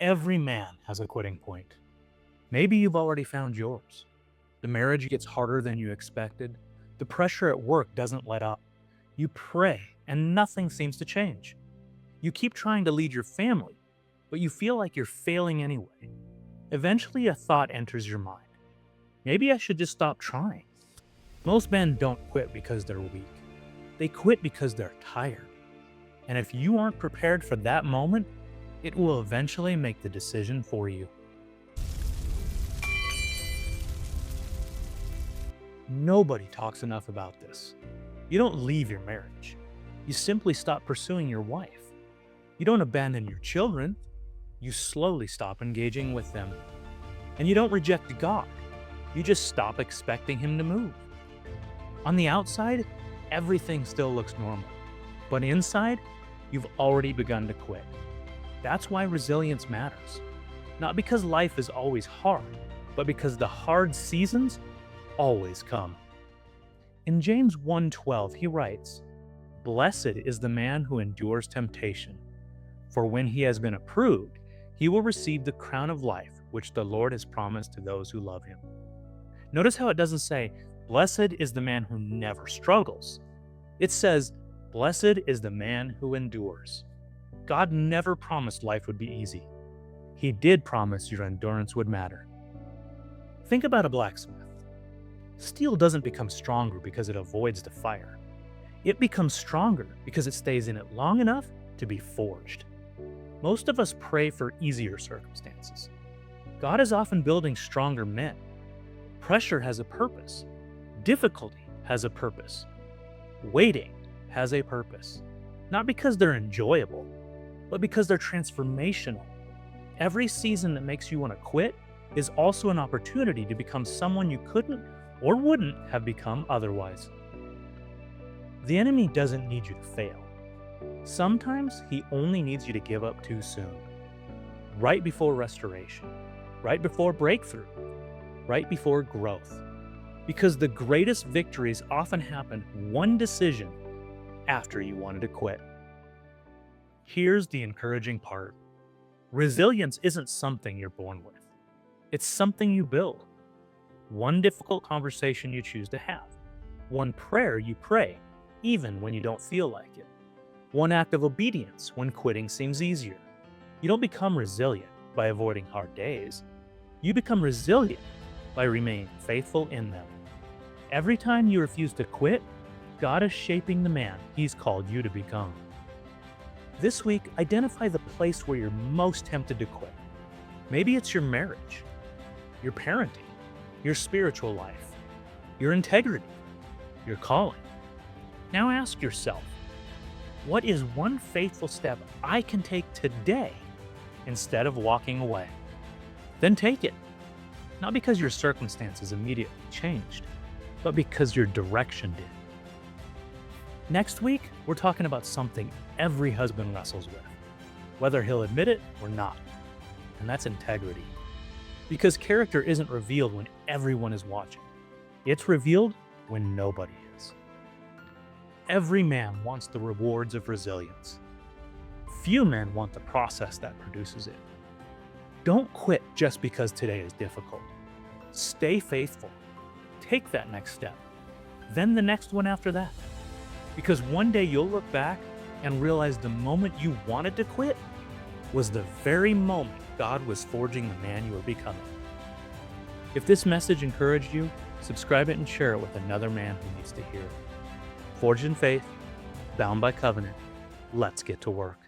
Every man has a quitting point. Maybe you've already found yours. The marriage gets harder than you expected. The pressure at work doesn't let up. You pray and nothing seems to change. You keep trying to lead your family, but you feel like you're failing anyway. Eventually, a thought enters your mind. Maybe I should just stop trying. Most men don't quit because they're weak. They quit because they're tired. And if you aren't prepared for that moment, it will eventually make the decision for you. Nobody talks enough about this. You don't leave your marriage. You simply stop pursuing your wife. You don't abandon your children. You slowly stop engaging with them. And you don't reject God. You just stop expecting Him to move. On the outside, everything still looks normal. But inside, you've already begun to quit. That's why resilience matters. Not because life is always hard, but because the hard seasons always come. In James 1:12, he writes, "Blessed is the man who endures temptation, for when he has been approved, he will receive the crown of life which the Lord has promised to those who love him." Notice how it doesn't say, "Blessed is the man who never struggles." It says, "Blessed is the man who endures." God never promised life would be easy. He did promise your endurance would matter. Think about a blacksmith. Steel doesn't become stronger because it avoids the fire. It becomes stronger because it stays in it long enough to be forged. Most of us pray for easier circumstances. God is often building stronger men. Pressure has a purpose. Difficulty has a purpose. Waiting has a purpose. Not because they're enjoyable, but because they're transformational. Every season that makes you want to quit is also an opportunity to become someone you couldn't or wouldn't have become otherwise. The enemy doesn't need you to fail. Sometimes he only needs you to give up too soon. Right before restoration, right before breakthrough, right before growth. Because the greatest victories often happen one decision after you wanted to quit. Here's the encouraging part. Resilience isn't something you're born with. It's something you build. One difficult conversation you choose to have. One prayer you pray, even when you don't feel like it. One act of obedience when quitting seems easier. You don't become resilient by avoiding hard days. You become resilient by remaining faithful in them. Every time you refuse to quit, God is shaping the man He's called you to become. This week, identify the place where you're most tempted to quit. Maybe it's your marriage, your parenting, your spiritual life, your integrity, your calling. Now ask yourself, what is one faithful step I can take today instead of walking away? Then take it. Not because your circumstances immediately changed, but because your direction did. Next week, we're talking about something every husband wrestles with, whether he'll admit it or not, and that's integrity. Because character isn't revealed when everyone is watching. It's revealed when nobody is. Every man wants the rewards of resilience. Few men want the process that produces it. Don't quit just because today is difficult. Stay faithful. Take that next step, then the next one after that. Because one day you'll look back and realize the moment you wanted to quit was the very moment God was forging the man you were becoming. If this message encouraged you, subscribe it and share it with another man who needs to hear it. Forged in faith, bound by covenant, let's get to work.